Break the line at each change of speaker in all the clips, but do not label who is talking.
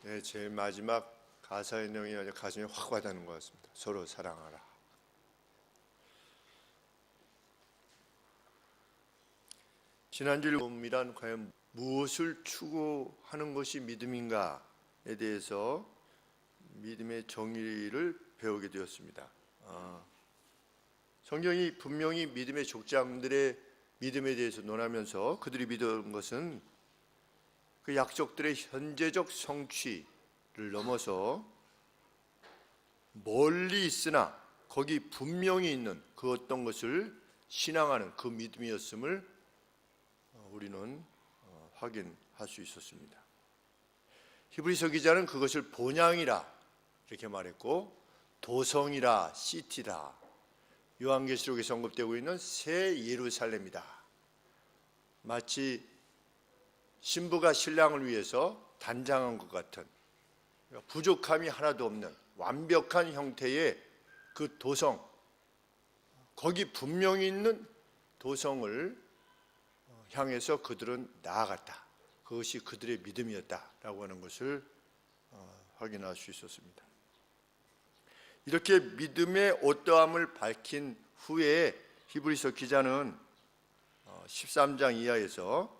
네, 제일 마지막 가사의 내용이 아주 가슴에 확 와닿는 것 같습니다. 서로 사랑하라. 지난주에 믿음이란 과연 무엇을 추구하는 것이 믿음인가에 대해서 믿음의 정의를 배우게 되었습니다. 성경이 분명히 믿음의 족장들의 믿음에 대해서 논하면서 그들이 믿은 것은 그 약속들의 현재적 성취를 넘어서 멀리 있으나 거기 분명히 있는 그 어떤 것을 신앙하는 그 믿음이었음을 우리는 확인할 수 있었습니다. 히브리서 기자는 그것을 본향이라 이렇게 말했고, 도성이라, 시티라, 요한계시록에서 언급되고 있는 새 예루살렘이다. 마치 신부가 신랑을 위해서 단장한 것 같은, 부족함이 하나도 없는 완벽한 형태의 그 도성, 거기 분명히 있는 도성을 향해서 그들은 나아갔다. 그것이 그들의 믿음이었다라고 하는 것을 확인할 수 있었습니다. 이렇게 믿음의 어떠함을 밝힌 후에 히브리서 기자는 13장 이하에서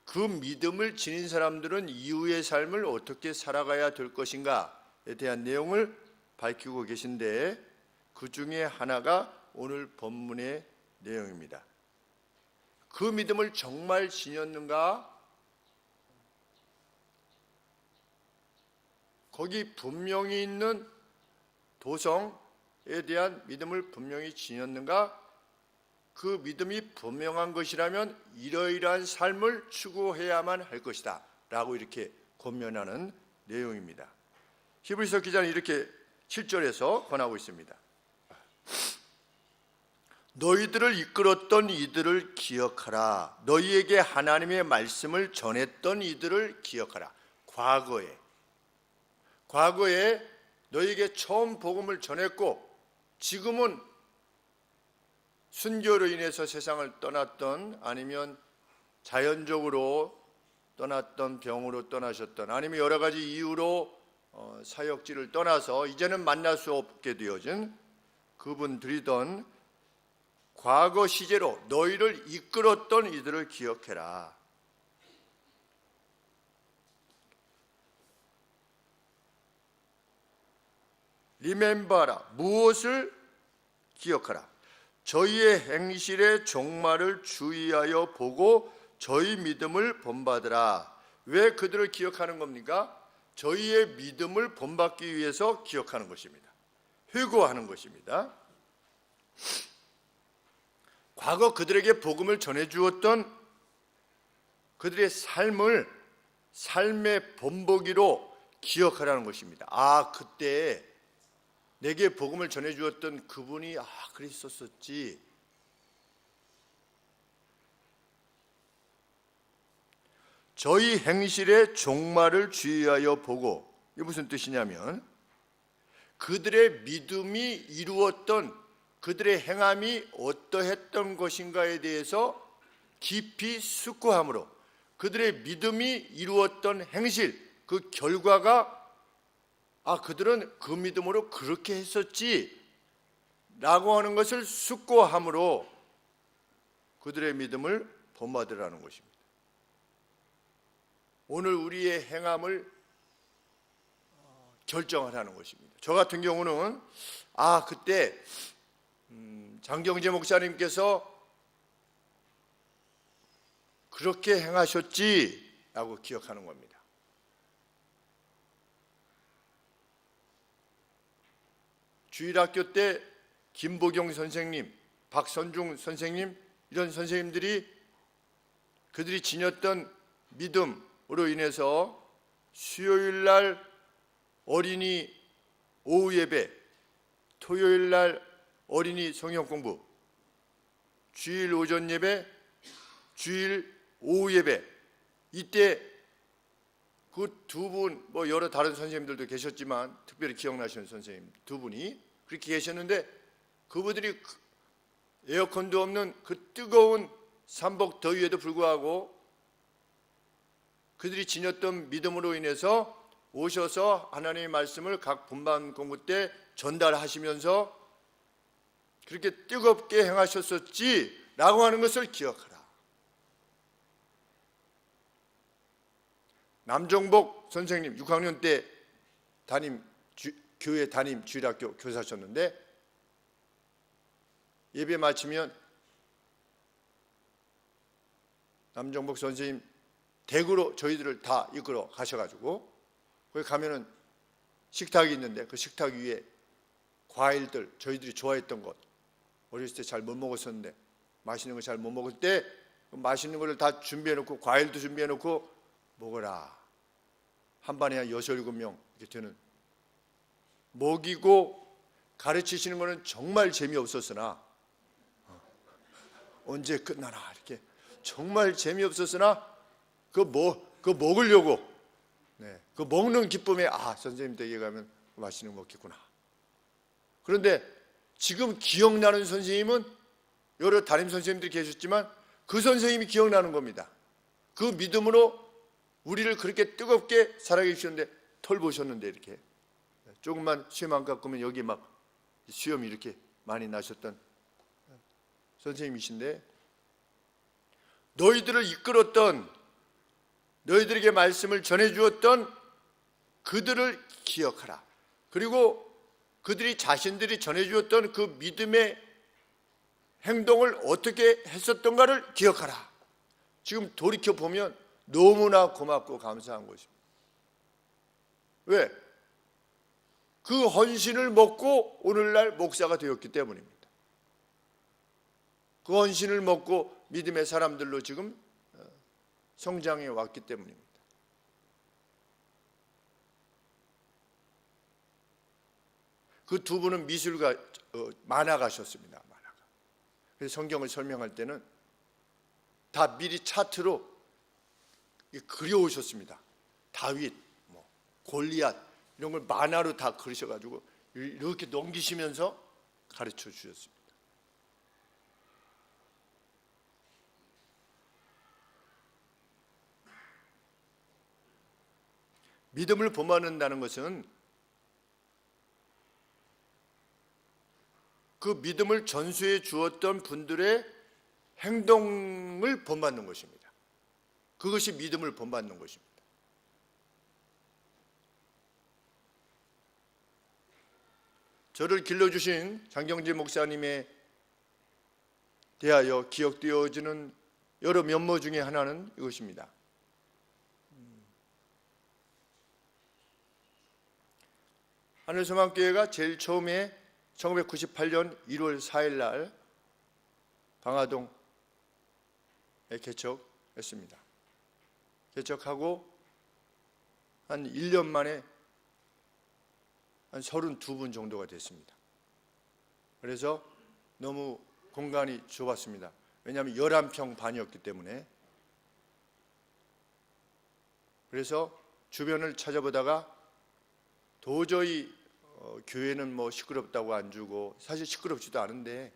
그 믿음을 지닌 사람들은 이후의 삶을 어떻게 살아가야 될 것인가에 대한 내용을 밝히고 계신데, 그 중에 하나가 오늘 본문의 내용입니다. 그 믿음을 정말 지녔는가? 거기 분명히 있는 도성에 대한 믿음을 분명히 지녔는가? 그 믿음이 분명한 것이라면 이러이러한 삶을 추구해야만 할 것이다 라고 이렇게 권면하는 내용입니다. 히브리서 기자는 이렇게 7절에서 권하고 있습니다. 너희들을 이끌었던 이들을 기억하라. 너희에게 하나님의 말씀을 전했던 이들을 기억하라. 과거에 너희에게 처음 복음을 전했고, 지금은 순교로 인해서 세상을 떠났던, 아니면 자연적으로 떠났던, 병으로 떠나셨던, 아니면 여러 가지 이유로 사역지를 떠나서 이제는 만날 수 없게 되어진 그분들이던 과거 시제로 너희를 이끌었던 이들을 기억해라. 리멤버라. 무엇을 기억하라? 저희의 행실의 종말을 주의하여 보고 저희 믿음을 본받으라. 왜 그들을 기억하는 겁니까? 저희의 믿음을 본받기 위해서 기억하는 것입니다. 회고하는 것입니다. 과거 그들에게 복음을 전해주었던 그들의 삶의 본보기로 기억하라는 것입니다. 그때 내게 복음을 전해주었던 그분이 그랬었지. 저희 행실의 종말을 주의하여 보고, 이게 무슨 뜻이냐면 그들의 믿음이 이루었던, 그들의 행함이 어떠했던 것인가에 대해서 깊이 숙고함으로 그들의 믿음이 이루었던 행실, 그 결과가 그들은 그 믿음으로 그렇게 했었지 라고 하는 것을 숙고함으로 그들의 믿음을 본받으라는 것입니다. 오늘 우리의 행함을 결정하라는 것입니다. 저 같은 경우는 그때 장경재 목사님께서 그렇게 행하셨지 라고 기억하는 겁니다. 주일학교 때 김보경 선생님, 박선중 선생님, 이런 선생님들이 그들이 지녔던 믿음으로 인해서 수요일날 어린이 오후 예배, 토요일날 어린이 성경 공부, 주일 오전 예배, 주일 오후 예배, 이때 그 두 분, 여러 다른 선생님들도 계셨지만 특별히 기억나시는 선생님 두 분이 그렇게 계셨는데, 그분들이 에어컨도 없는 그 뜨거운 삼복 더위에도 불구하고 그들이 지녔던 믿음으로 인해서 오셔서 하나님의 말씀을 각 분반 공부 때 전달하시면서 그렇게 뜨겁게 행하셨었지라고 하는 것을 기억하라. 남정복 선생님 6학년 때 교회 담임 주일학교 교사셨는데 예배 마치면 남정복 선생님 댁으로 저희들을 다 이끌어 가셔가지고 거기 가면은 식탁이 있는데 그 식탁 위에 과일들 저희들이 좋아했던 것 어렸을 때 잘 못 먹었었는데 맛있는 거 잘 못 먹을 때 맛있는 거를 다 준비해놓고 과일도 준비해놓고 먹어라. 한 반에 한 6, 7명 이렇게 되는 먹이고 가르치시는 거는 정말 재미없었으나 언제 끝나나 이렇게 정말 재미없었으나 그거 먹으려고 그 먹는 기쁨에 선생님 댁에 가면 맛있는 거 먹겠구나. 그런데 지금 기억나는 선생님은 여러 담임 선생님들이 계셨지만 그 선생님이 기억나는 겁니다. 그 믿음으로 우리를 그렇게 뜨겁게 사랑해 주셨는데 털 보셨는데 이렇게 조금만 수염 안 깎으면 여기 막 수염이 이렇게 많이 나셨던 선생님이신데 너희들을 이끌었던 너희들에게 말씀을 전해주었던 그들을 기억하라. 그리고 그들이 자신들이 전해주었던 그 믿음의 행동을 어떻게 했었던가를 기억하라. 지금 돌이켜보면 너무나 고맙고 감사한 것입니다. 왜? 그 헌신을 먹고 오늘날 목사가 되었기 때문입니다. 그 헌신을 먹고 믿음의 사람들로 지금 성장해 왔기 때문입니다. 그 두 분은 미술가 만화가셨습니다. 만화가. 그래서 성경을 설명할 때는 다 미리 차트로 그려오셨습니다. 다윗, 골리앗 이런 걸 만화로 다 그리셔가지고 이렇게 넘기시면서 가르쳐 주셨습니다. 믿음을 본받는다는 것은 그 믿음을 전수해 주었던 분들의 행동을 본받는 것입니다. 그것이 믿음을 본받는 것입니다. 저를 길러주신 장경재 목사님에 대하여 기억되어지는 여러 면모 중에 하나는 이것입니다. 하늘소망교회가 제일 처음에 1998년 1월 4일 날 방화동에 개척했습니다. 개척하고 한 1년 만에 한 32분 정도가 됐습니다. 그래서 너무 공간이 좁았습니다. 왜냐하면 11평 반이었기 때문에. 그래서 주변을 찾아보다가 도저히 교회는 시끄럽다고 안 주고 사실 시끄럽지도 않은데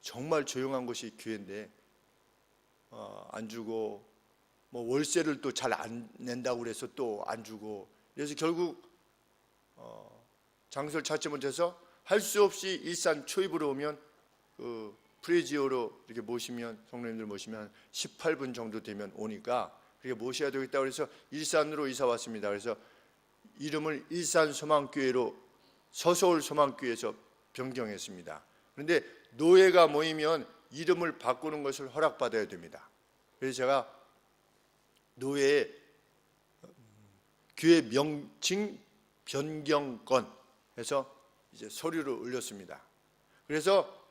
정말 조용한 곳이 교회인데 안 주고 월세를 또 잘 안 낸다고 그래서 또 안 주고 그래서 결국 장소를 찾지 못해서 할 수 없이 일산 초입으로 오면 프레지오로 이렇게 모시면 성도님들 모시면 18분 정도 되면 오니까 그렇게 모셔야 되겠다 그래서 일산으로 이사 왔습니다. 그래서 이름을 일산소망교회로 서서울 소망교회에서 변경했습니다. 그런데 노예가 모이면 이름을 바꾸는 것을 허락받아야 됩니다. 그래서 제가 노예의 교회 명칭 변경권 해서 이제 서류를 올렸습니다. 그래서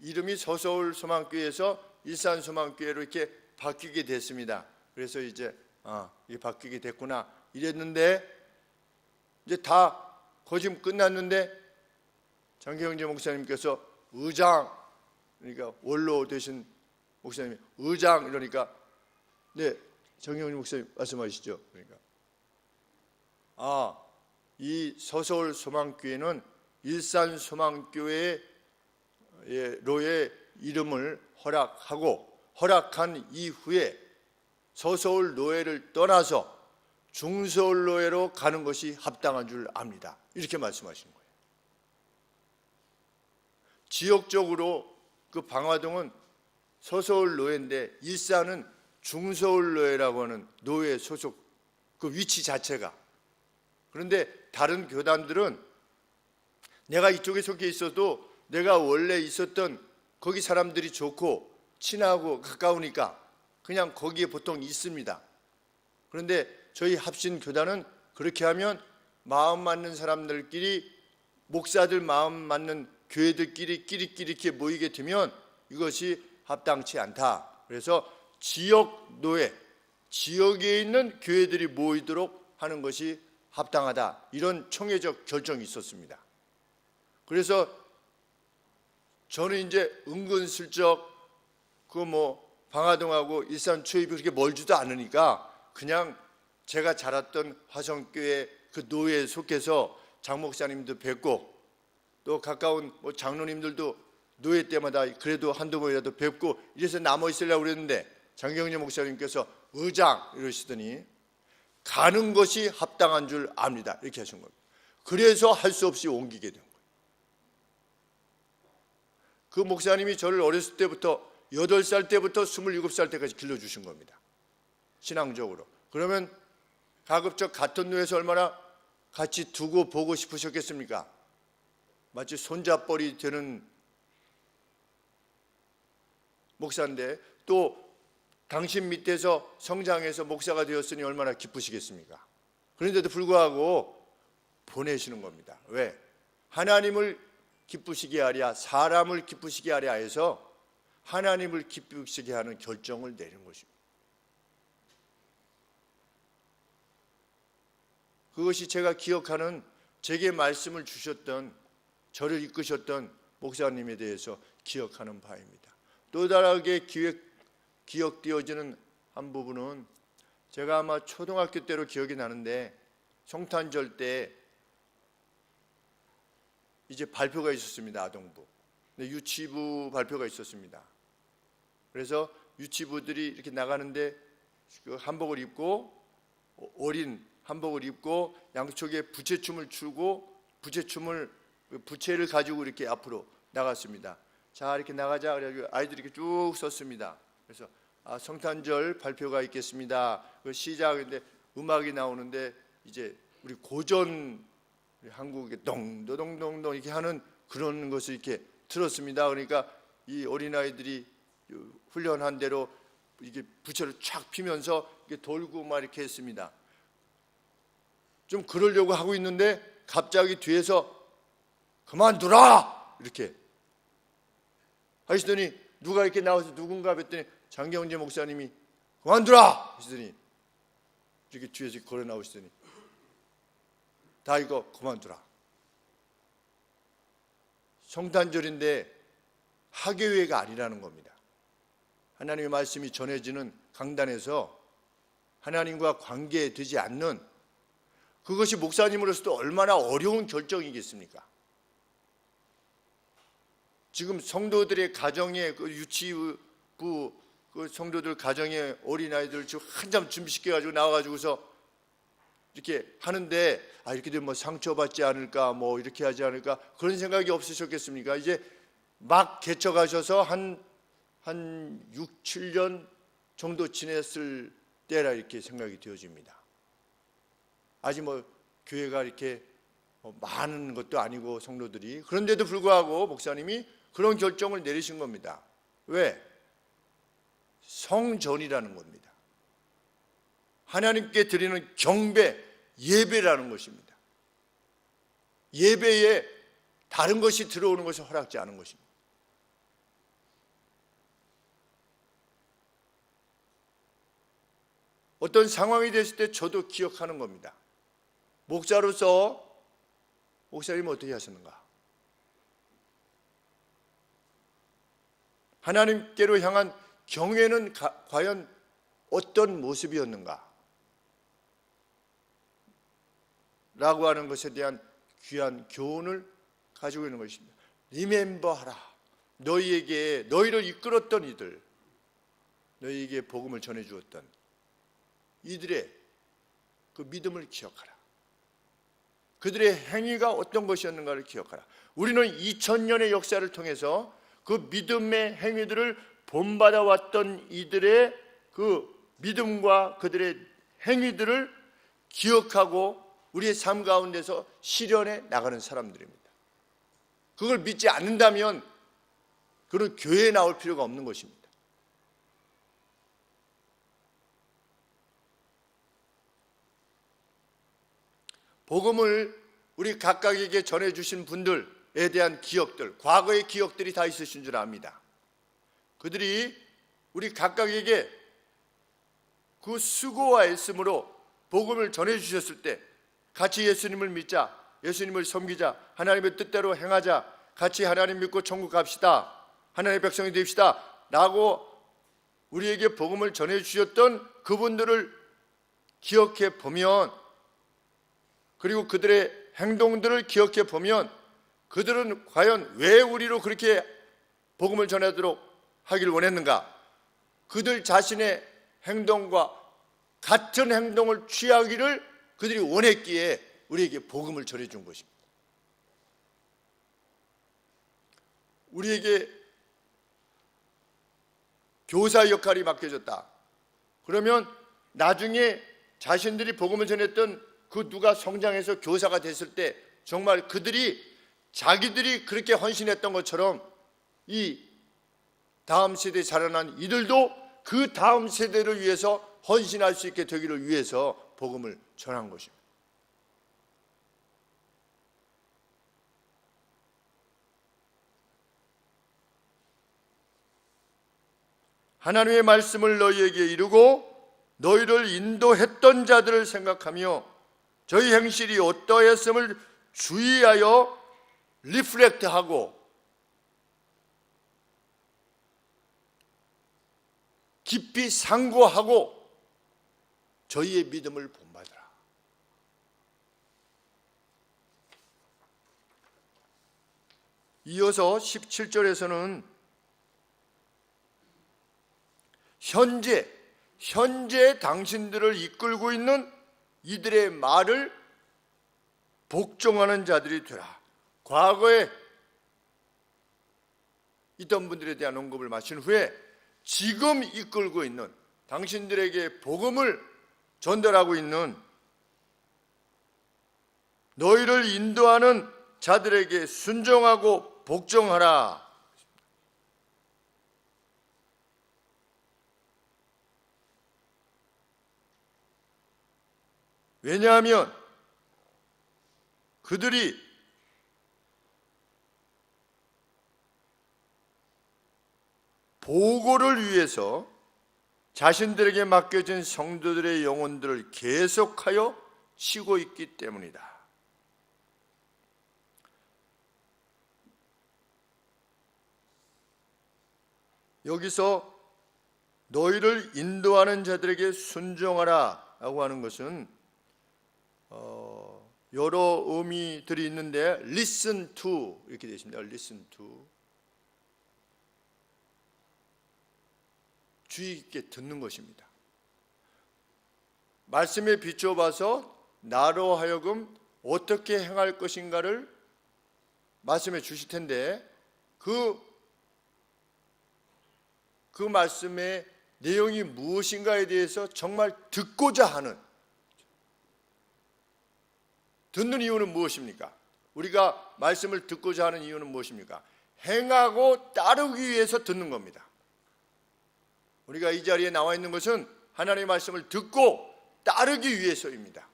이름이 서서울 소망교회에서 일산 소망교회로 이렇게 바뀌게 됐습니다. 그래서 이제 이게 바뀌게 됐구나 이랬는데 이제 다 거짓 끝났는데 장경재 목사님께서 의장 그러니까 원로 되신 목사님이 의장 이러니까 네 장경재 목사님 말씀하시죠. 그러니까 이 서서울 소망교회는 일산 소망교회로의 이름을 허락한 이후에 서서울 노예를 떠나서 중서울 노예로 가는 것이 합당한 줄 압니다. 이렇게 말씀하신 거예요. 지역적으로 그 방화동은 서서울 노예인데 일산은 중서울 노예라고 하는 노예 소속 그 위치 자체가. 그런데 다른 교단들은 내가 이쪽에 속해 있어도 내가 원래 있었던 거기 사람들이 좋고 친하고 가까우니까 그냥 거기에 보통 있습니다. 그런데 저희 합신교단은 그렇게 하면 마음 맞는 사람들끼리, 목사들 마음 맞는 교회들끼리 끼리끼리 이렇게 모이게 되면 이것이 합당치 않다. 그래서 지역 노예, 지역에 있는 교회들이 모이도록 하는 것이 합당하다. 이런 총회적 결정이 있었습니다. 그래서 저는 이제 은근슬쩍 그 방화동하고 일산 초입이 그렇게 멀지도 않으니까 그냥 제가 자랐던 화성교회 그 노예에 속해서 장 목사님도 뵙고 또 가까운 장로님들도 노예 때마다 그래도 한두 번이라도 뵙고 이래서 남아 있으려고 그랬는데 장경재 목사님께서 의장 이러시더니 가는 것이 합당한 줄 압니다. 이렇게 하신 겁니다. 그래서 할 수 없이 옮기게 된 거예요. 그 목사님이 저를 어렸을 때부터 8살 때부터 27살 때까지 길러주신 겁니다. 신앙적으로. 그러면 가급적 같은 노예에서 얼마나 같이 두고 보고 싶으셨겠습니까? 마치 손잡벌이 되는 목사인데 또 당신 밑에서 성장해서 목사가 되었으니 얼마나 기쁘시겠습니까? 그런데도 불구하고 보내시는 겁니다. 왜? 하나님을 기쁘시게 하랴, 사람을 기쁘시게 하랴 해서 하나님을 기쁘시게 하는 결정을 내린 것입니다. 그것이 제가 기억하는, 제게 말씀을 주셨던, 저를 이끄셨던 목사님에 대해서 기억하는 바입니다. 또 다르게 기억되어지는 한 부분은 제가 아마 초등학교 때로 기억이 나는데 성탄절 때 이제 발표가 있었습니다. 아동부. 유치부 발표가 있었습니다. 그래서 유치부들이 이렇게 나가는데 그 한복을 입고 어린 한복을 입고 양쪽에 부채춤을 추고 부채를 가지고 이렇게 앞으로 나갔습니다. 자, 이렇게 나가자. 그래가지고 아이들이 이렇게 쭉 섰습니다. 그래서 성탄절 발표가 있겠습니다. 시작인데 음악이 나오는데 이제 우리 고전 한국의 동도동동동 이렇게 하는 그런 것을 이렇게 들었습니다. 그러니까 이 어린아이들이 훈련한 대로 이게 부채를 쫙 피면서 이렇게 돌고 막 이렇게 했습니다. 좀 그러려고 하고 있는데 갑자기 뒤에서 그만두라! 이렇게 하시더니 누가 이렇게 나와서 누군가 뵀더니 장경재 목사님이 그만두라! 하시더니 이렇게 뒤에서 걸어 나오시더니 다 이거 그만두라. 성탄절인데 학예회가 아니라는 겁니다. 하나님의 말씀이 전해지는 강단에서 하나님과 관계되지 않는, 그것이 목사님으로서도 얼마나 어려운 결정이겠습니까? 지금 성도들의 가정에 그 유치부 그 성도들 가정에 어린아이들 지금 한참 준비시켜가지고 나와가지고서 이렇게 하는데 이렇게 되면 상처받지 않을까, 이렇게 하지 않을까, 그런 생각이 없으셨겠습니까? 이제 막 개척하셔서 한 6, 7년 정도 지냈을 때라 이렇게 생각이 되어집니다. 아직 교회가 이렇게 많은 것도 아니고 성도들이, 그런데도 불구하고 목사님이 그런 결정을 내리신 겁니다. 왜? 성전이라는 겁니다. 하나님께 드리는 경배, 예배라는 것입니다. 예배에 다른 것이 들어오는 것을 허락지 않은 것입니다. 어떤 상황이 됐을 때 저도 기억하는 겁니다. 목사로서 목사님은 어떻게 하셨는가? 하나님께로 향한 경외는 과연 어떤 모습이었는가? 라고 하는 것에 대한 귀한 교훈을 가지고 있는 것입니다. 리멤버하라. 너희를 이끌었던 이들, 너희에게 복음을 전해주었던 이들의 그 믿음을 기억하라. 그들의 행위가 어떤 것이었는가를 기억하라. 우리는 2000년의 역사를 통해서 그 믿음의 행위들을 본받아왔던 이들의 그 믿음과 그들의 행위들을 기억하고 우리의 삶 가운데서 실현해 나가는 사람들입니다. 그걸 믿지 않는다면 그런 교회에 나올 필요가 없는 것입니다. 복음을 우리 각각에게 전해주신 분들에 대한 기억들, 과거의 기억들이 다 있으신 줄 압니다. 그들이 우리 각각에게 그 수고와 애씀으로 복음을 전해주셨을 때 같이 예수님을 믿자, 예수님을 섬기자, 하나님의 뜻대로 행하자, 같이 하나님 믿고 천국 갑시다, 하나님의 백성이 됩시다 라고 우리에게 복음을 전해주셨던 그분들을 기억해 보면, 그리고 그들의 행동들을 기억해 보면 그들은 과연 왜 우리로 그렇게 복음을 전하도록 하길 원했는가? 그들 자신의 행동과 같은 행동을 취하기를 그들이 원했기에 우리에게 복음을 전해준 것입니다. 우리에게 교사 역할이 맡겨졌다. 그러면 나중에 자신들이 복음을 전했던 그 누가 성장해서 교사가 됐을 때 정말 그들이 자기들이 그렇게 헌신했던 것처럼 이 다음 세대에 자라난 이들도 그 다음 세대를 위해서 헌신할 수 있게 되기를 위해서 복음을 전한 것입니다. 하나님의 말씀을 너희에게 이루고 너희를 인도했던 자들을 생각하며 저희 행실이 어떠했음을 주의하여 리플렉트하고 깊이 상고하고 저희의 믿음을 본받으라. 이어서 17절에서는 현재 당신들을 이끌고 있는 이들의 말을 복종하는 자들이 되라. 과거에 있던 분들에 대한 언급을 마친 후에 지금 이끌고 있는, 당신들에게 복음을 전달하고 있는 너희를 인도하는 자들에게 순종하고 복종하라. 왜냐하면 그들이 보고를 위해서 자신들에게 맡겨진 성도들의 영혼들을 계속하여 치고 있기 때문이다. 여기서 너희를 인도하는 자들에게 순종하라 라고 하는 것은 여러 의미들이 있는데 listen to 이렇게 되어 있습니다. listen to, 주의 깊게 듣는 것입니다. 말씀에 비춰봐서 나로 하여금 어떻게 행할 것인가를 말씀해 주실 텐데 그 말씀의 내용이 무엇인가에 대해서 정말 듣고자 하는, 듣는 이유는 무엇입니까? 우리가 말씀을 듣고자 하는 이유는 무엇입니까? 행하고 따르기 위해서 듣는 겁니다. 우리가 이 자리에 나와 있는 것은 하나님의 말씀을 듣고 따르기 위해서입니다.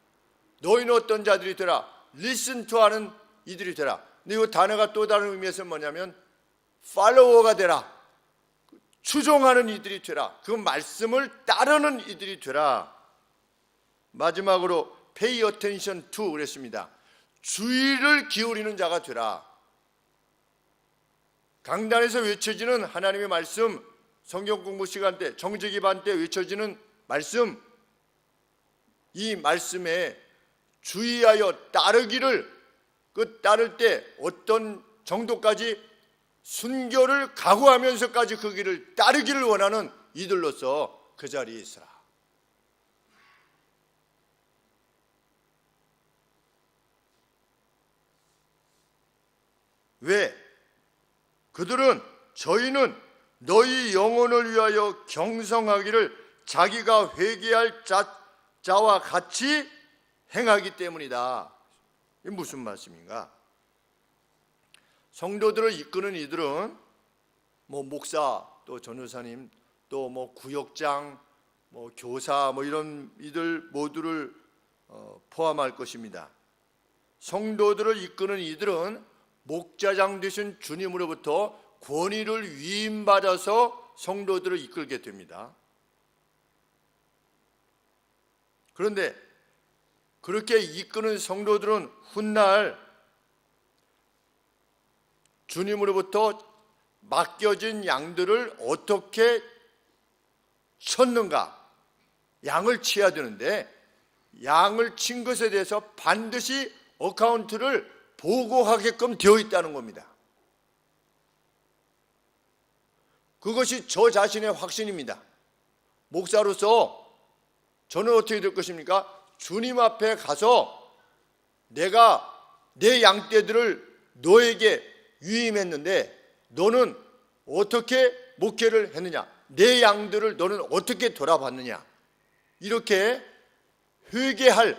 너희는 어떤 자들이 되라, listen to 하는 이들이 되라. 근데 이 단어가 또 다른 의미에서 뭐냐면 follower가 되라, 추종하는 이들이 되라, 그 말씀을 따르는 이들이 되라. 마지막으로 pay attention to 그랬습니다. 주의를 기울이는 자가 되라. 강단에서 외쳐지는 하나님의 말씀, 성경 공부 시간 때, 정죄 기반 때 외쳐지는 말씀, 이 말씀에 주의하여 따르기를, 그 따를 때 어떤 정도까지 순교를 각오하면서까지 그 길을 따르기를 원하는 이들로서 그 자리에 있어라. 왜? 그들은 저희는 너희 영혼을 위하여 경성하기를 자기가 회개할 자와 같이 행하기 때문이다. 이게 무슨 말씀인가? 성도들을 이끄는 이들은 목사, 또 전도사님, 또 구역장, 교사, 이런 이들 모두를 포함할 것입니다. 성도들을 이끄는 이들은 목자장 되신 주님으로부터 권위를 위임받아서 성도들을 이끌게 됩니다. 그런데 그렇게 이끄는 성도들은 훗날 주님으로부터 맡겨진 양들을 어떻게 쳤는가? 양을 치어야 되는데 양을 친 것에 대해서 반드시 어카운트를 보고하게끔 되어 있다는 겁니다. 그것이 저 자신의 확신입니다. 목사로서 저는 어떻게 될 것입니까? 주님 앞에 가서 내가 내 양떼들을 너에게 위임했는데 너는 어떻게 목회를 했느냐? 내 양들을 너는 어떻게 돌아봤느냐? 이렇게 회개할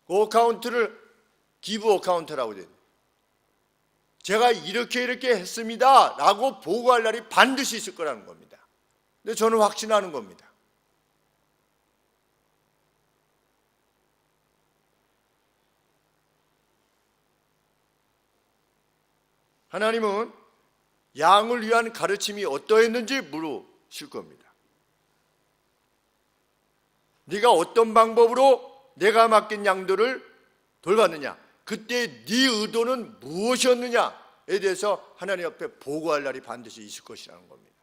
어카운트를 기브 어카운트라고 돼요. 제가 이렇게 했습니다 라고 보고할 날이 반드시 있을 거라는 겁니다. 근데 저는 확신하는 겁니다. 하나님은 양을 위한 가르침이 어떠했는지 물으실 겁니다. 네가 어떤 방법으로 내가 맡긴 양들을 돌봤느냐? 그때 네 의도는 무엇이었느냐에 대해서 하나님 앞에 보고할 날이 반드시 있을 것이라는 겁니다.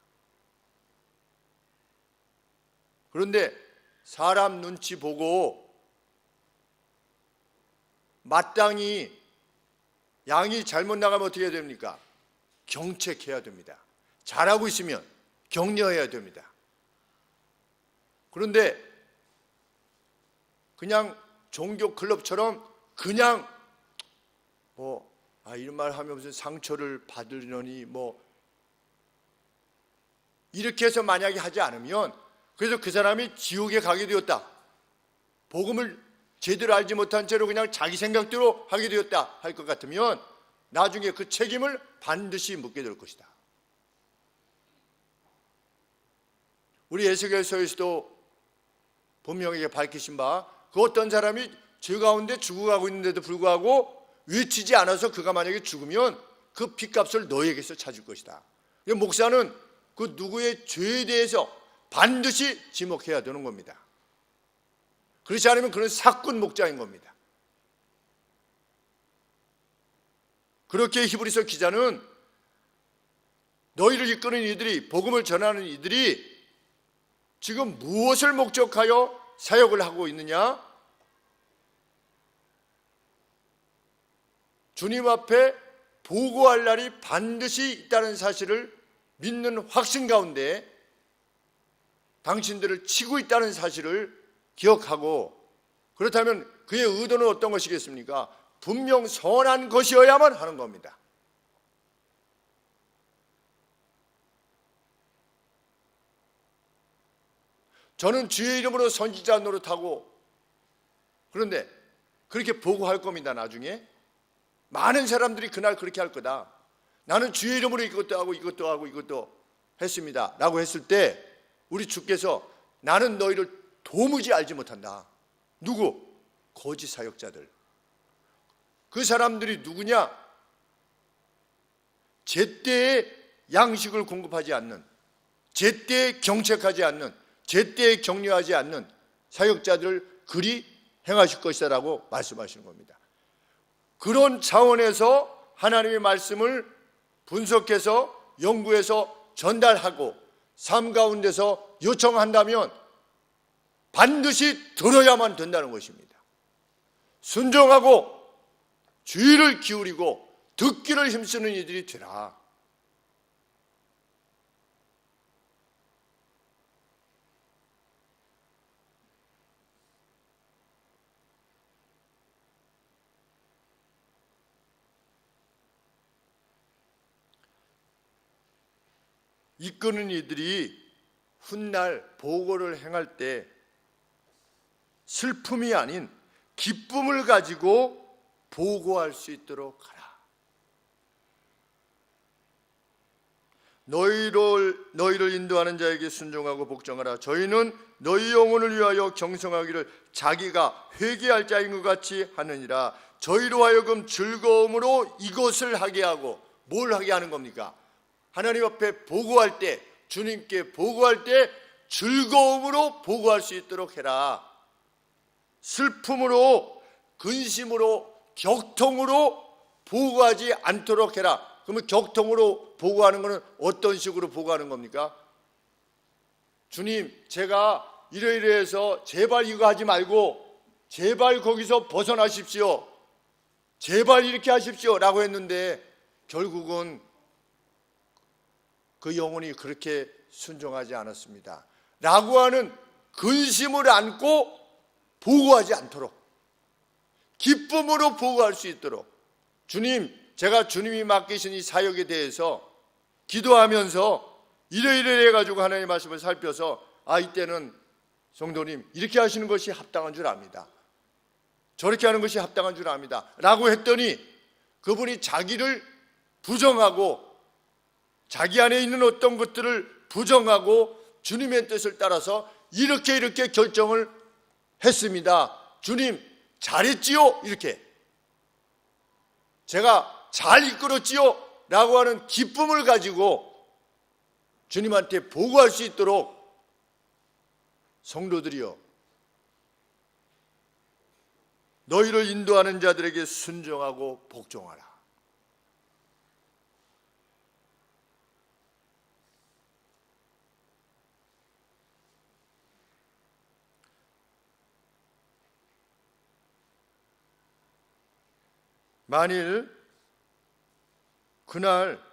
그런데 사람 눈치 보고 마땅히 양이 잘못 나가면 어떻게 해야 됩니까? 경책해야 됩니다. 잘하고 있으면 격려해야 됩니다. 그런데 그냥 종교 클럽처럼 그냥 이런 말 하면 무슨 상처를 받으려니 이렇게 해서 만약에 하지 않으면 그래서 그 사람이 지옥에 가게 되었다. 복음을 제대로 알지 못한 채로 그냥 자기 생각대로 하게 되었다 할 것 같으면 나중에 그 책임을 반드시 묻게 될 것이다. 우리 에스겔서에서도 분명하게 밝히신 바 그 어떤 사람이 죄 가운데 죽어가고 있는데도 불구하고 외치지 않아서 그가 만약에 죽으면 그 핏값을 너에게서 찾을 것이다. 목사는 그 누구의 죄에 대해서 반드시 지목해야 되는 겁니다. 그렇지 않으면 그는 사꾼 목자인 겁니다. 그렇게 히브리서 기자는 너희를 이끄는 이들이, 복음을 전하는 이들이 지금 무엇을 목적하여 사역을 하고 있느냐? 주님 앞에 보고할 날이 반드시 있다는 사실을 믿는 확신 가운데 당신들을 치고 있다는 사실을 기억하고, 그렇다면 그의 의도는 어떤 것이겠습니까? 분명 선한 것이어야만 하는 겁니다. 저는 주의 이름으로 선지자 노릇하고, 그런데 그렇게 보고할 겁니다. 나중에 많은 사람들이 그날 그렇게 할 거다. 나는 주의 이름으로 이것도 하고 이것도 하고 이것도 했습니다 라고 했을 때 우리 주께서 나는 너희를 도무지 알지 못한다. 누구? 거짓 사역자들. 그 사람들이 누구냐? 제때에 양식을 공급하지 않는, 제때에 경책하지 않는, 제때에 격려하지 않는 사역자들을 그리 행하실 것이라고 말씀하시는 겁니다. 그런 차원에서 하나님의 말씀을 분석해서 연구해서 전달하고 삶 가운데서 요청한다면 반드시 들어야만 된다는 것입니다. 순종하고 주의를 기울이고 듣기를 힘쓰는 이들이 되라. 이끄는 이들이 훗날 보고를 행할 때 슬픔이 아닌 기쁨을 가지고 보고할 수 있도록 하라. 너희를 인도하는 자에게 순종하고 복종하라. 저희는 너희 영혼을 위하여 경성하기를 자기가 회개할 자인 것 같이 하느니라. 저희로 하여금 즐거움으로 이것을 하게 하고, 뭘 하게 하는 겁니까? 하나님 앞에 보고할 때, 주님께 보고할 때 즐거움으로 보고할 수 있도록 해라. 슬픔으로, 근심으로, 격통으로 보고하지 않도록 해라. 그러면 격통으로 보고하는 것은 어떤 식으로 보고하는 겁니까? 주님, 제가 이러이러해서 제발 이거 하지 말고 제발 거기서 벗어나십시오, 제발 이렇게 하십시오 라고 했는데 결국은 그 영혼이 그렇게 순종하지 않았습니다 라고 하는 근심을 안고 보고하지 않도록, 기쁨으로 보고할 수 있도록, 주님, 제가 주님이 맡기신 이 사역에 대해서 기도하면서 이러이러 해가지고 하나님의 말씀을 살펴서 이때는 성도님 이렇게 하시는 것이 합당한 줄 압니다, 저렇게 하는 것이 합당한 줄 압니다 라고 했더니 그분이 자기를 부정하고 자기 안에 있는 어떤 것들을 부정하고 주님의 뜻을 따라서 이렇게 결정을 했습니다. 주님 잘했지요? 이렇게 제가 잘 이끌었지요? 라고 하는 기쁨을 가지고 주님한테 보고할 수 있도록 성도들이여, 너희를 인도하는 자들에게 순종하고 복종하라. 만일 그날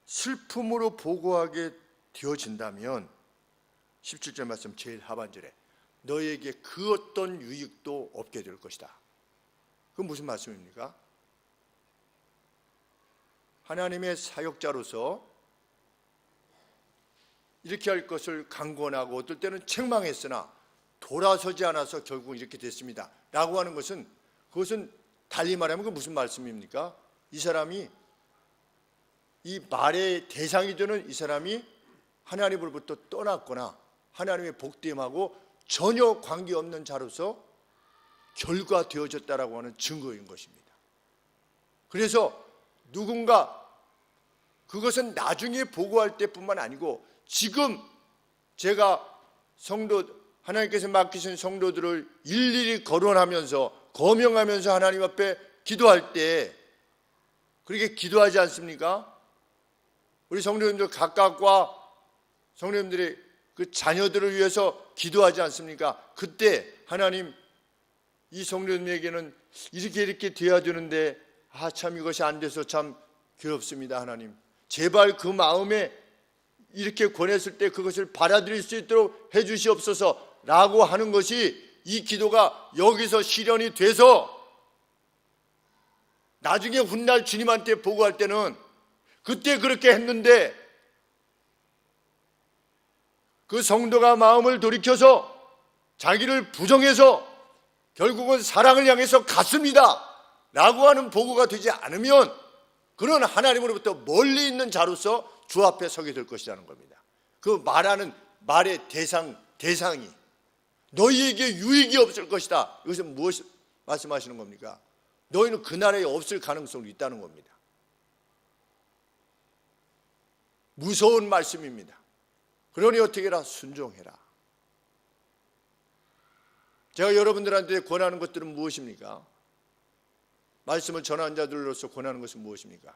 슬픔으로 보고하게 되어진다면 17절 말씀 제일 하반절에 너희에게 그 어떤 유익도 없게 될 것이다. 그건 무슨 말씀입니까? 하나님의 사역자로서 이렇게 할 것을 강권하고 어떨 때는 책망했으나 돌아서지 않아서 결국 이렇게 됐습니다 라고 하는 것은, 그것은 달리 말하면 그 무슨 말씀입니까? 이 사람이, 이 말의 대상이 되는 이 사람이 하나님으로부터 떠났거나 하나님의 복됨하고 전혀 관계없는 자로서 결과되어졌다라고 하는 증거인 것입니다. 그래서 누군가, 그것은 나중에 보고할 때뿐만 아니고 지금 제가 하나님께서 맡기신 성도들을 일일이 거론하면서 거명하면서 하나님 앞에 기도할 때 그렇게 기도하지 않습니까? 우리 성도님들 각각과 성도님들의 그 자녀들을 위해서 기도하지 않습니까? 그때 하나님, 이 성도님에게는 이렇게 돼야 되는데 참 이것이 안 돼서 참 괴롭습니다. 하나님 제발 그 마음에 이렇게 권했을 때 그것을 받아들일 수 있도록 해 주시옵소서 라고 하는 것이, 이 기도가 여기서 실현이 돼서 나중에 훗날 주님한테 보고할 때는 그때 그렇게 했는데 그 성도가 마음을 돌이켜서 자기를 부정해서 결국은 사랑을 향해서 갔습니다 라고 하는 보고가 되지 않으면 그는 하나님으로부터 멀리 있는 자로서 주 앞에 서게 될 것이라는 겁니다. 그 말하는 말의 대상이 너희에게 유익이 없을 것이다. 이것은 무엇을 말씀하시는 겁니까? 너희는 그 나라에 없을 가능성이 있다는 겁니다. 무서운 말씀입니다. 그러니 어떻게 해라? 순종해라. 제가 여러분들한테 권하는 것들은 무엇입니까? 말씀을 전하는 자들로서 권하는 것은 무엇입니까?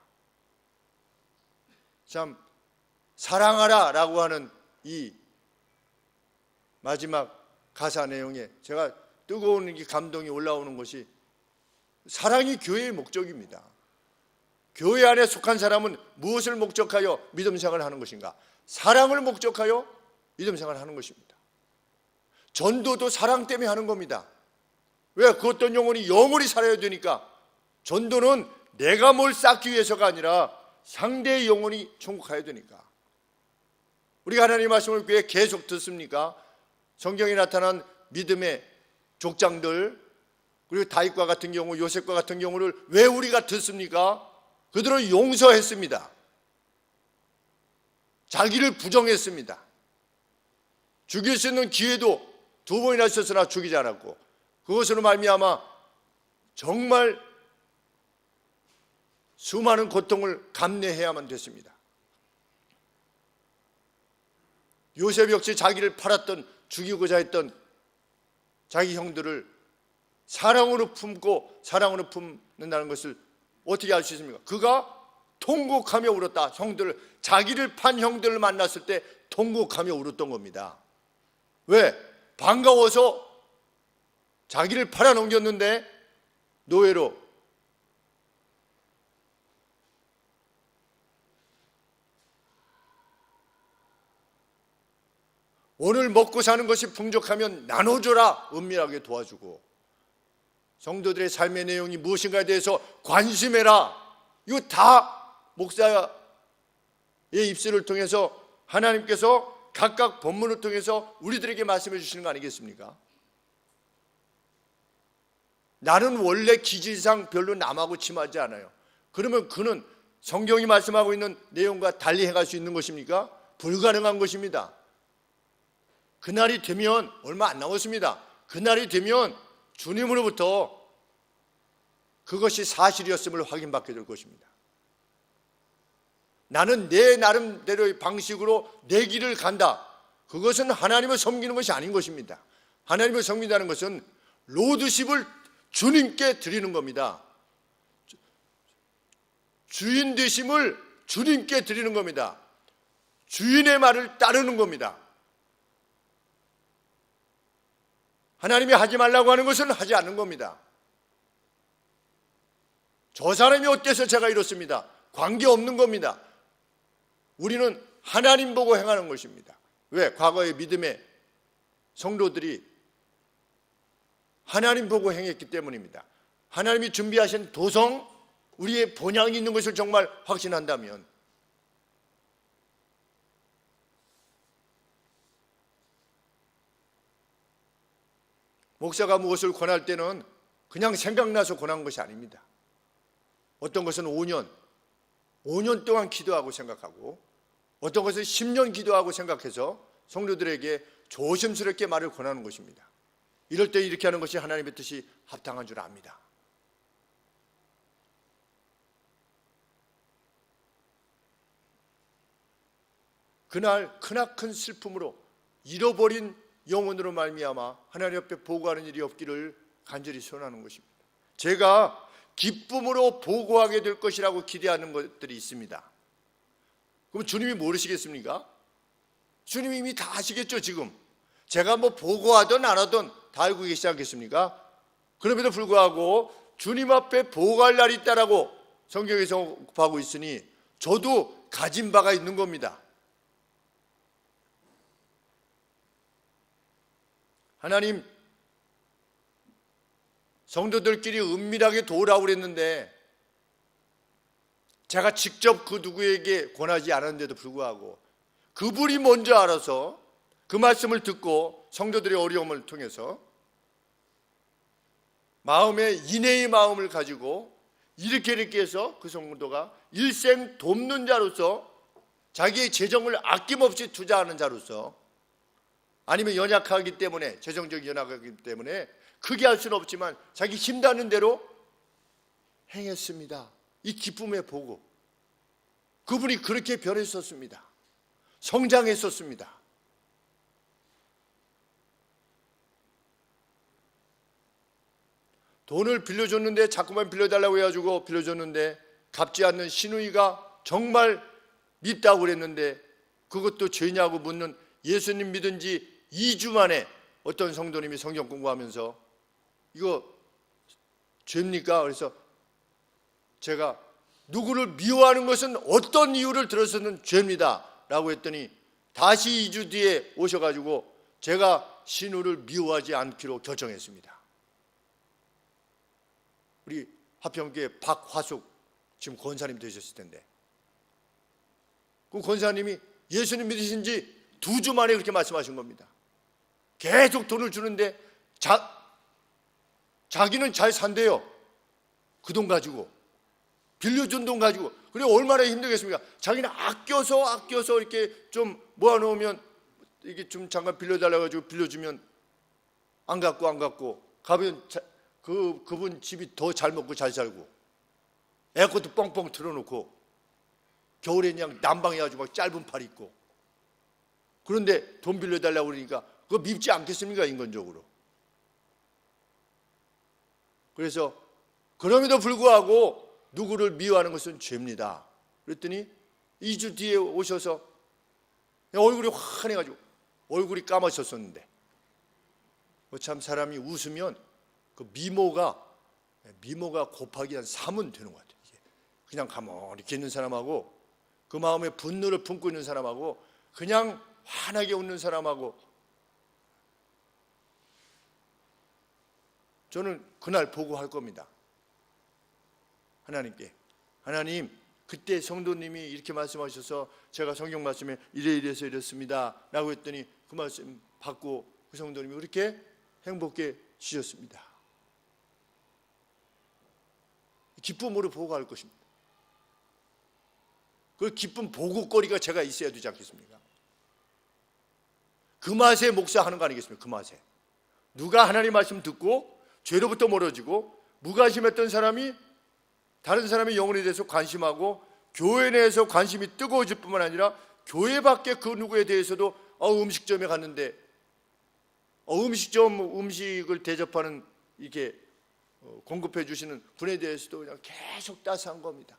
참 사랑하라 라고 하는 이 마지막 가사 내용에 제가 뜨거운 감동이 올라오는 것이, 사랑이 교회의 목적입니다. 교회 안에 속한 사람은 무엇을 목적하여 믿음 생활을 하는 것인가? 사랑을 목적하여 믿음 생활을 하는 것입니다. 전도도 사랑 때문에 하는 겁니다. 왜? 그 어떤 영혼이 영원히 살아야 되니까. 전도는 내가 뭘 쌓기 위해서가 아니라 상대의 영혼이 천국 가야 되니까. 우리가 하나님의 말씀을 왜 계속 듣습니까? 성경에 나타난 믿음의 족장들, 그리고 다윗과 같은 경우, 요셉과 같은 경우를 왜 우리가 듣습니까? 그들은 용서했습니다. 자기를 부정했습니다. 죽일 수 있는 기회도 2번이나 있었으나 죽이지 않았고, 그것으로 말미암아 정말 수많은 고통을 감내해야만 됐습니다. 요셉 역시 자기를 팔았던, 죽이고자 했던 자기 형들을 사랑으로 품고 사랑으로 품는다는 것을 어떻게 알 수 있습니까? 그가 통곡하며 울었다. 형들을, 자기를 판 형들을 만났을 때 통곡하며 울었던 겁니다. 왜? 반가워서 자기를 팔아넘겼는데 노예로, 오늘 먹고 사는 것이 풍족하면 나눠줘라, 은밀하게 도와주고, 성도들의 삶의 내용이 무엇인가에 대해서 관심해라. 이거 다 목사의 입술을 통해서 하나님께서 각각 본문을 통해서 우리들에게 말씀해 주시는 거 아니겠습니까? 나는 원래 기질상 별로 남하고 친하지 않아요. 그러면 그는 성경이 말씀하고 있는 내용과 달리 해갈 수 있는 것입니까? 불가능한 것입니다. 그날이 되면, 얼마 안 남았습니다. 그날이 되면 주님으로부터 그것이 사실이었음을 확인받게 될 것입니다. 나는 내 나름대로의 방식으로 내 길을 간다. 그것은 하나님을 섬기는 것이 아닌 것입니다. 하나님을 섬긴다는 것은 로드십을 주님께 드리는 겁니다. 주인 되심을 주님께 드리는 겁니다. 주인의 말을 따르는 겁니다. 하나님이 하지 말라고 하는 것은 하지 않는 겁니다. 저 사람이 어때서 제가 이렇습니다. 관계없는 겁니다. 우리는 하나님 보고 행하는 것입니다. 왜? 과거의 믿음의 성도들이 하나님 보고 행했기 때문입니다. 하나님이 준비하신 도성, 우리의 본향이 있는 것을 정말 확신한다면, 목사가 무엇을 권할 때는 그냥 생각나서 권한 것이 아닙니다. 어떤 것은 5년 동안 기도하고 생각하고, 어떤 것은 10년 기도하고 생각해서 성도들에게 조심스럽게 말을 권하는 것입니다. 이럴 때 이렇게 하는 것이 하나님의 뜻이 합당한 줄 압니다. 그날 크나큰 슬픔으로 잃어버린 영혼으로 말미암아 하나님 앞에 보고하는 일이 없기를 간절히 소원하는 것입니다. 제가 기쁨으로 보고하게 될 것이라고 기대하는 것들이 있습니다. 그럼 주님이 모르시겠습니까? 주님이 이미 다 아시겠죠. 지금 제가 뭐 보고하든 안 하든 다 알고 계시지 않겠습니까? 그럼에도 불구하고 주님 앞에 보고할 날이 있다라고 성경에서 언급하고 있으니 저도 가진 바가 있는 겁니다. 하나님, 성도들끼리 은밀하게 도우라고 그랬는데 제가 직접 그 누구에게 권하지 않았는데도 불구하고 그분이 먼저 알아서 그 말씀을 듣고 성도들의 어려움을 통해서 마음에 인애의 마음을 가지고 이렇게 해서 그 성도가 일생 돕는 자로서, 자기의 재정을 아낌없이 투자하는 자로서, 아니면 연약하기 때문에, 재정적인 연약하기 때문에 크게 할 수는 없지만 자기 힘닿는 대로 행했습니다. 이 기쁨의 보고, 그분이 그렇게 변했었습니다. 성장했었습니다. 돈을 빌려줬는데, 자꾸만 빌려달라고 해가지고 빌려줬는데 갚지 않는 시누이가 정말 믿다고 그랬는데 그것도 죄냐고 묻는, 예수님 믿은 지 2주 만에 어떤 성도님이 성경 공부하면서 이거 죄입니까? 그래서 제가 누구를 미워하는 것은 어떤 이유를 들어서는 죄입니다 라고 했더니 다시 2주 뒤에 오셔가지고 제가 신우를 미워하지 않기로 결정했습니다. 우리 화평교회 박화숙 지금 권사님 되셨을 텐데, 그 권사님이 예수님 믿으신 지 2주 만에 그렇게 말씀하신 겁니다. 계속 돈을 주는데 자기는 잘 산대요. 그 돈 가지고, 빌려준 돈 가지고. 그리고 얼마나 힘들겠습니까? 자기는 아껴서 이렇게 좀 모아놓으면, 이게 좀 잠깐 빌려달라고 가지고 빌려주면 안 갖고 가면 그분 집이 더 잘 먹고 잘 살고, 에어컨도 뻥뻥 틀어놓고, 겨울에 그냥 난방에 가지고 막 짧은 팔 입고. 그런데 돈 빌려달라고 그러니까 그거 밉지 않겠습니까? 인간적으로. 그래서 그럼에도 불구하고 누구를 미워하는 것은 죄입니다. 그랬더니 2주 뒤에 오셔서 얼굴이 환해가지고, 얼굴이 까마셨었는데, 참 사람이 웃으면 그 미모가 곱하기 한 3은 되는 것 같아요. 그냥 가만히 이렇게 있는 사람하고, 그 마음에 분노를 품고 있는 사람하고, 그냥 환하게 웃는 사람하고, 저는 그날 보고할 겁니다. 하나님께, 하나님, 그때 성도님이 이렇게 말씀하셔서 제가 성경 말씀에 이래서 이랬습니다 라고 했더니 그 말씀 받고 그 성도님이 그렇게 행복해지셨습니다. 기쁨으로 보고할 것입니다. 그 기쁨 보고거리가 제가 있어야 되지 않겠습니까? 그 맛에 목사하는 거 아니겠습니까? 그 맛에 누가 하나님 말씀 듣고 죄로부터 멀어지고 무관심했던 사람이 다른 사람의 영혼에 대해서 관심하고, 교회 내에서 관심이 뜨거워질 뿐만 아니라 교회 밖에 그 누구에 대해서도 음식점에 갔는데 음식점 음식을 대접하는 이게 공급해 주시는 분에 대해서도 그냥 계속 따스한 겁니다.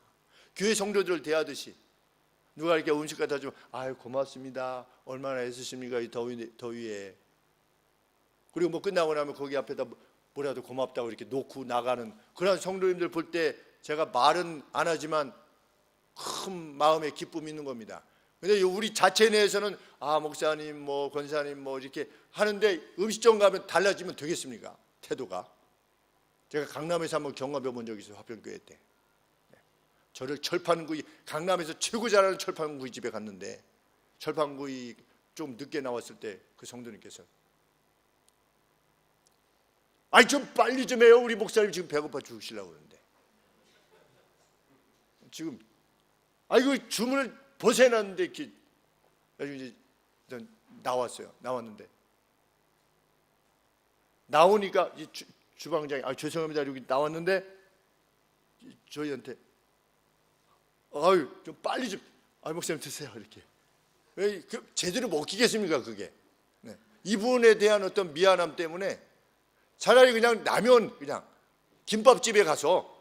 교회 성도들을 대하듯이 누가 이렇게 음식 갖다 주면 아유 고맙습니다. 얼마나 애쓰십니까 이 더위에. 그리고 뭐 끝나고 나면 거기 앞에다 뭐라도 고맙다고 이렇게 놓고 나가는 그런 성도님들 볼 때 제가 말은 안 하지만 큰 마음의 기쁨이 있는 겁니다. 근데 우리 자체 내에서는 목사님 뭐 권사님 뭐 이렇게 하는데 음식점 가면 달라지면 되겠습니까? 태도가. 제가 강남에서 한번 경험해 본 적이 있어요. 화평교회 때. 저를 철판구이, 강남에서 최고 잘하는 철판구이 집에 갔는데, 철판구이 좀 늦게 나왔을 때 그 성도님께서 좀 빨리 좀 해요. 우리 목사님 지금 배고파 죽으시려고 그러는데. 지금 이거 주문을 벗어놨는데 이렇게 이제 나왔어요. 나왔는데 나오니까 이 주방장이 죄송합니다. 여기 나왔는데 저희한테 좀 빨리 좀 목사님 드세요. 이렇게. 왜 제대로 먹히겠습니까 그게. 네. 이분에 대한 어떤 미안함 때문에 차라리 그냥 라면, 그냥 김밥집에 가서도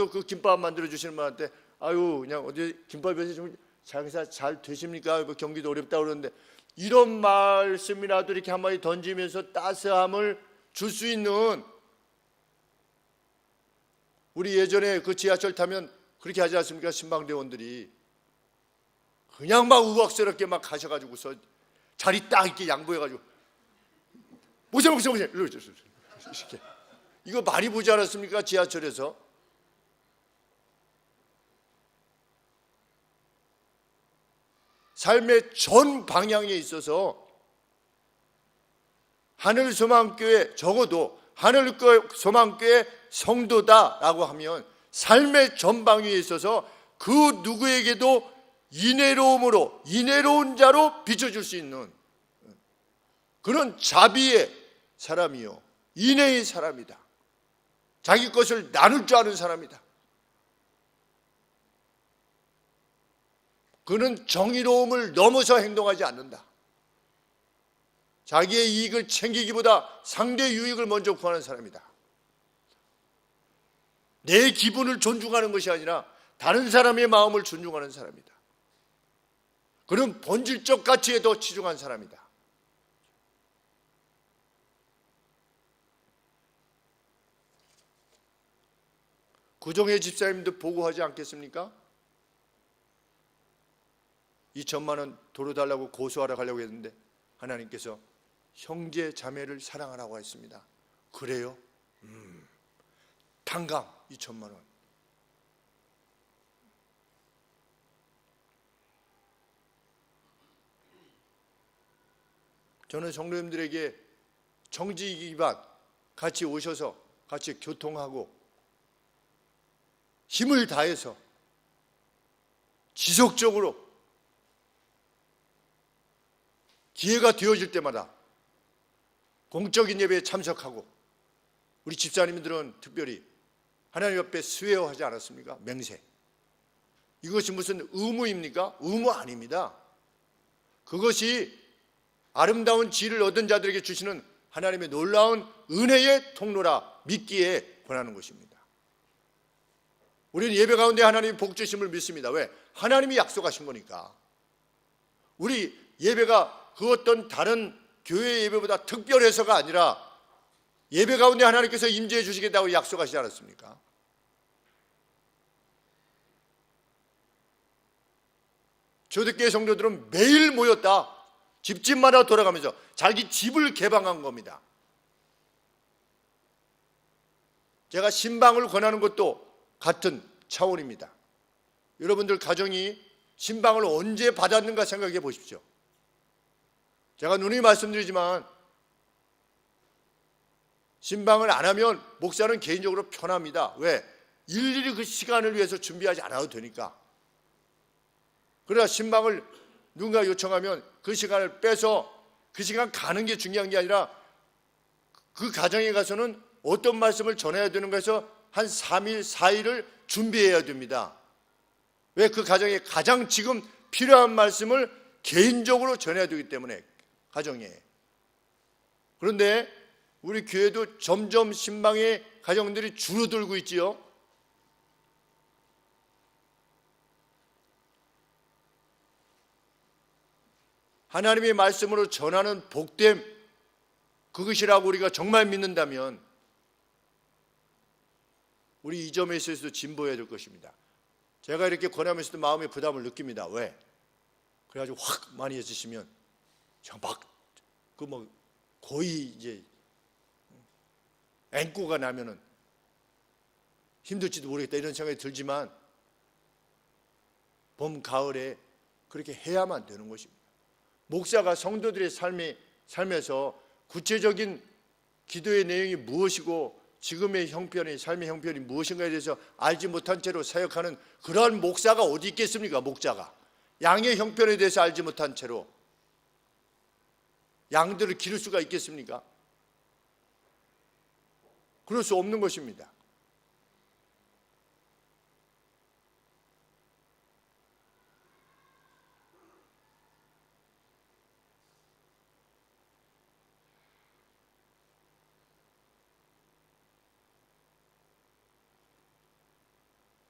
그 김밥 만들어 주시는 분한테 그냥 어디 김밥에서 좀 장사 잘 되십니까? 뭐 경기도 어렵다 그러는데, 이런 말씀이라도 이렇게 한마디 던지면서 따스함을 줄 수 있는, 우리 예전에 그 지하철 타면 그렇게 하지 않습니까? 신방대원들이 그냥 막 우악스럽게 막 가셔가지고서 자리 딱 이렇게 양보해가지고 목사님 이렇게. 이거 많이 보지 않았습니까? 지하철에서. 삶의 전 방향에 있어서 하늘소망교회, 적어도 하늘소망교회 성도다라고 하면 삶의 전방위에 있어서 그 누구에게도 인애로운 자로 비춰줄 수 있는 그런 자비의 사람이요, 인애의 사람이다. 자기 것을 나눌 줄 아는 사람이다. 그는 정의로움을 넘어서 행동하지 않는다. 자기의 이익을 챙기기보다 상대의 유익을 먼저 구하는 사람이다. 내 기분을 존중하는 것이 아니라 다른 사람의 마음을 존중하는 사람이다. 그는 본질적 가치에 더 치중한 사람이다. 구정의 집사님도 보고하지 않겠습니까? 2천만 원 도로 달라고 고소하러 가려고 했는데 하나님께서 형제 자매를 사랑하라고 했습니다. 그래요? 당강 2천만 원. 저는 성도님들에게 정지 기반 같이 오셔서 같이 교통하고 힘을 다해서 지속적으로 기회가 되어질 때마다 공적인 예배에 참석하고, 우리 집사님들은 특별히 하나님 앞에 수혜하지 않았습니까? 맹세. 이것이 무슨 의무입니까? 의무 아닙니다. 그것이 아름다운 지혜를 얻은 자들에게 주시는 하나님의 놀라운 은혜의 통로라 믿기에 권하는 것입니다. 우리는 예배 가운데 하나님의 복 주심을 믿습니다. 왜? 하나님이 약속하신 거니까. 우리 예배가 그 어떤 다른 교회 예배보다 특별해서가 아니라 예배 가운데 하나님께서 임재해 주시겠다고 약속하시지 않았습니까? 초대교회 성도들은 매일 모였다. 집집마다 돌아가면서 자기 집을 개방한 겁니다. 제가 신방을 권하는 것도 같은 차원입니다. 여러분들 가정이 신방을 언제 받았는가 생각해 보십시오. 제가 누누이 말씀드리지만 신방을 안 하면 목사는 개인적으로 편합니다. 왜? 일일이 그 시간을 위해서 준비하지 않아도 되니까. 그러나 신방을 누군가 요청하면 그 시간을 빼서 그 시간 가는 게 중요한 게 아니라 그 가정에 가서는 어떤 말씀을 전해야 되는 거에서 한 3일, 4일을 준비해야 됩니다. 왜? 그 가정에 가장 지금 필요한 말씀을 개인적으로 전해야 되기 때문에, 가정에. 그런데 우리 교회도 점점 신방의 가정들이 줄어들고 있지요. 하나님의 말씀으로 전하는 복됨, 그것이라고 우리가 정말 믿는다면 우리 이 점에 있어서도 진보해야 될 것입니다. 제가 이렇게 권하면서도 마음의 부담을 느낍니다. 왜? 그래가지고 확 많이 해주시면 제가 거의 이제 앵꼬가 나면은 힘들지도 모르겠다 이런 생각이 들지만 봄, 가을에 그렇게 해야만 되는 것입니다. 목사가 성도들의 삶에서 구체적인 기도의 내용이 무엇이고 지금의 형편이, 삶의 형편이 무엇인가에 대해서 알지 못한 채로 사역하는 그러한 목사가 어디 있겠습니까? 목자가 양의 형편에 대해서 알지 못한 채로 양들을 기를 수가 있겠습니까? 그럴 수 없는 것입니다.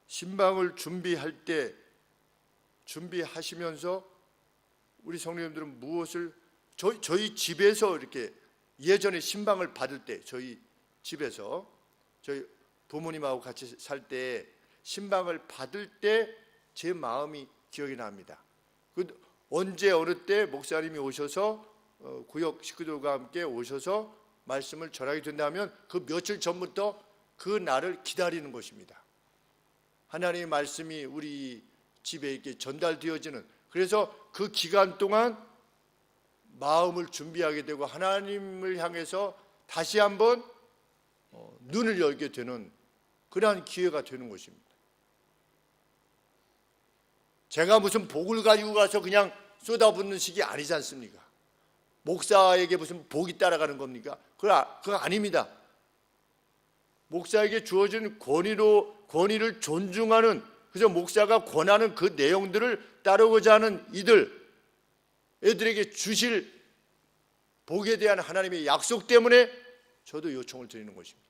신방을 준비하시면서 우리 성도님들은 무엇을 저희 집에서 이렇게 예전에 신방을 받을 때 저희 집에서 저희 부모님하고 같이 살 때 신방을 받을 때 제 마음이 기억이 납니다. 언제 어느 때 목사님이 오셔서 구역 식구들과 함께 오셔서 말씀을 전하게 된다면 그 며칠 전부터 그 날을 기다리는 것입니다. 하나님의 말씀이 우리 집에 이렇게 전달되어지는, 그래서 그 기간 동안 마음을 준비하게 되고 하나님을 향해서 다시 한번 눈을 열게 되는 그러한 기회가 되는 것입니다. 제가 무슨 복을 가지고 가서 그냥 쏟아붓는 식이 아니지 않습니까? 목사에게 무슨 복이 따라가는 겁니까? 그거 아닙니다. 목사에게 주어진 권위를 존중하는, 그래서 목사가 권하는 그 내용들을 따르고자 하는 애들에게 주실 복에 대한 하나님의 약속 때문에 저도 요청을 드리는 것입니다.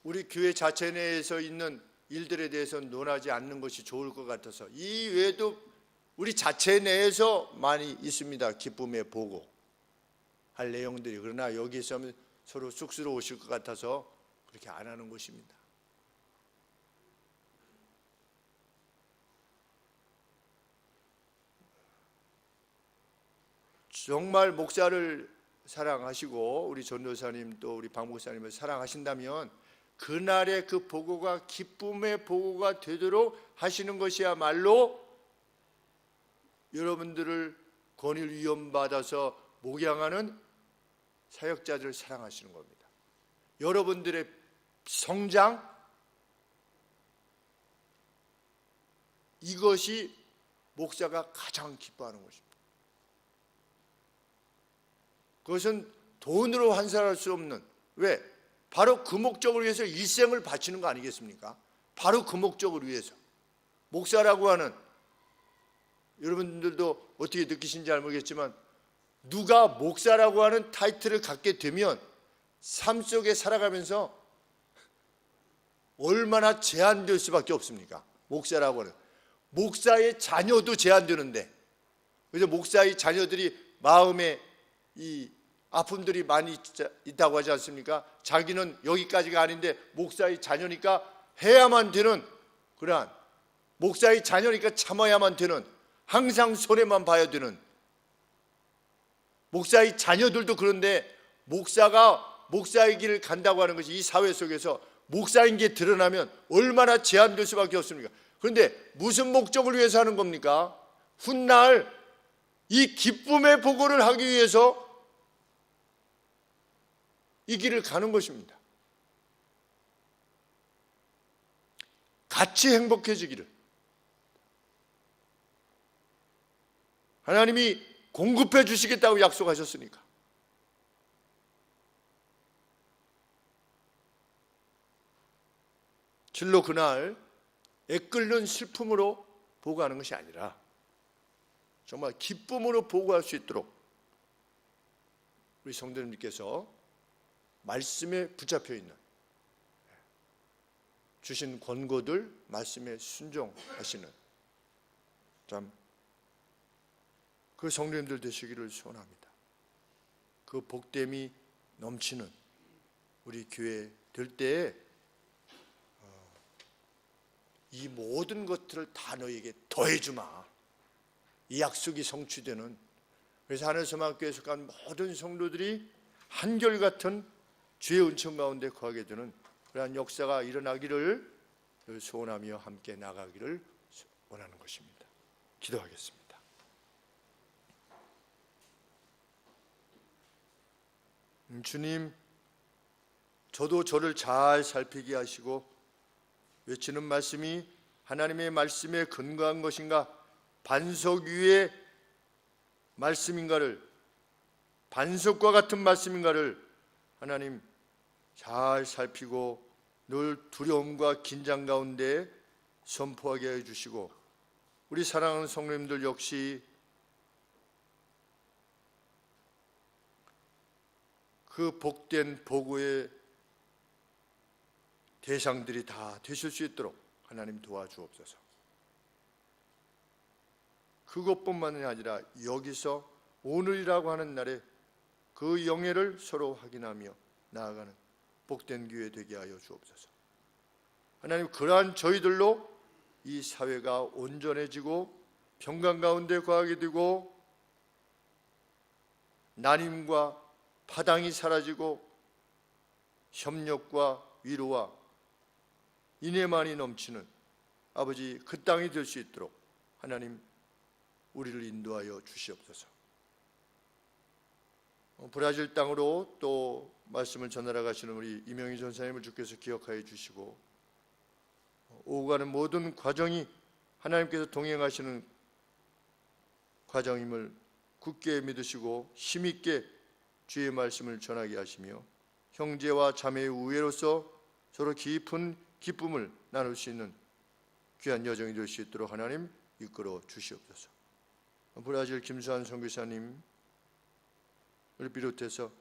우리 교회 자체 내에서 있는 일들에 대해서는 논하지 않는 것이 좋을 것 같아서, 이 외에도 우리 자체 내에서 많이 있습니다. 기쁨의 보고 할 내용들이. 그러나 여기서 서로 쑥스러우실 것 같아서 그렇게 안 하는 것입니다. 정말 목사를 사랑하시고 우리 전도사님 또 우리 박 목사님을 사랑하신다면 그날의 그 보고가 기쁨의 보고가 되도록 하시는 것이야말로 여러분들을 권위를 위험받아서 목양하는 사역자들을 사랑하시는 겁니다. 여러분들의 성장, 이것이 목사가 가장 기뻐하는 것입니다. 그것은 돈으로 환산할 수 없는, 왜? 바로 그 목적을 위해서 일생을 바치는 거 아니겠습니까? 바로 그 목적을 위해서. 목사라고 하는, 여러분들도 어떻게 느끼신지 잘 모르겠지만, 누가 목사라고 하는 타이틀을 갖게 되면 삶 속에 살아가면서 얼마나 제한될 수밖에 없습니까? 목사라고 하는. 목사의 자녀도 제한되는데, 그래서 목사의 자녀들이 마음에 이 아픔들이 많이 있다고 하지 않습니까? 자기는 여기까지가 아닌데 목사의 자녀니까 해야만 되는, 그러한 목사의 자녀니까 참아야만 되는, 항상 손해만 봐야 되는 목사의 자녀들도. 그런데 목사가 목사의 길을 간다고 하는 것이 이 사회 속에서 목사인 게 드러나면 얼마나 제한될 수밖에 없습니까? 그런데 무슨 목적을 위해서 하는 겁니까? 훗날 이 기쁨의 보고를 하기 위해서 이 길을 가는 것입니다. 같이 행복해지기를 하나님이 공급해 주시겠다고 약속하셨으니까. 실로 그날 애끓는 슬픔으로 보고하는 것이 아니라 정말 기쁨으로 보고할 수 있도록 우리 성도님께서 말씀에 붙잡혀 있는, 주신 권고들 말씀에 순종하시는 참 그 성도님들 되시기를 소원합니다. 그 복됨이 넘치는 우리 교회 될 때에 이 모든 것들을 다 너에게 더해주마, 이 약속이 성취되는, 그래서 하늘소망교회에 속한 모든 성도들이 한결같은 주의 은총 가운데 거하게 되는 그러한 역사가 일어나기를 소원하며 함께 나가기를 원하는 것입니다. 기도하겠습니다. 주님, 저도 저를 잘 살피게 하시고 외치는 말씀이 하나님의 말씀에 근거한 것인가, 반석 위의 말씀인가를, 반석과 같은 말씀인가를 하나님 잘 살피고 늘 두려움과 긴장 가운데 선포하게 해주시고, 우리 사랑하는 성도님들 역시 그 복된 보고의 대상들이 다 되실 수 있도록 하나님 도와주옵소서. 그것뿐만이 아니라 여기서 오늘이라고 하는 날에 그 영예를 서로 확인하며 나아가는 복된 교회 되게 하여 주옵소서. 하나님, 그러한 저희들로 이 사회가 온전해지고 평강 가운데 거하게 되고 나눔과 파당이 사라지고 협력과 위로와 인애만이 넘치는 아버지 그 땅이 될 수 있도록 하나님 우리를 인도하여 주시옵소서. 브라질 땅으로 또 말씀을 전하러 가시는 우리 이명희 전사님을 주께서 기억하여 주시고, 오고 가는 모든 과정이 하나님께서 동행하시는 과정임을 굳게 믿으시고 힘있게 주의 말씀을 전하게 하시며 형제와 자매의 우애로서 서로 깊은 기쁨을 나눌 수 있는 귀한 여정이 될 수 있도록 하나님 이끌어 주시옵소서. 브라질 김수환 선교사님을 비롯해서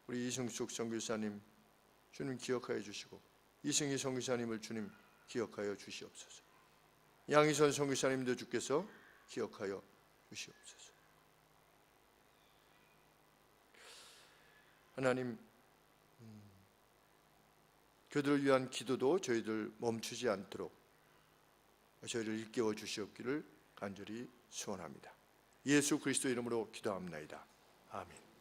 우리 이승숙 선교사님 주님 기억하여 주시고, 이승희 선교사님을 주님 기억하여 주시옵소서. 양희선 선교사님도 주께서 기억하여 주시옵소서. 하나님, 그들을 위한 기도도 저희들 멈추지 않도록 저희를 일깨워 주시옵기를 간절히 소원합니다. 예수 그리스도 이름으로 기도합나이다. 아멘.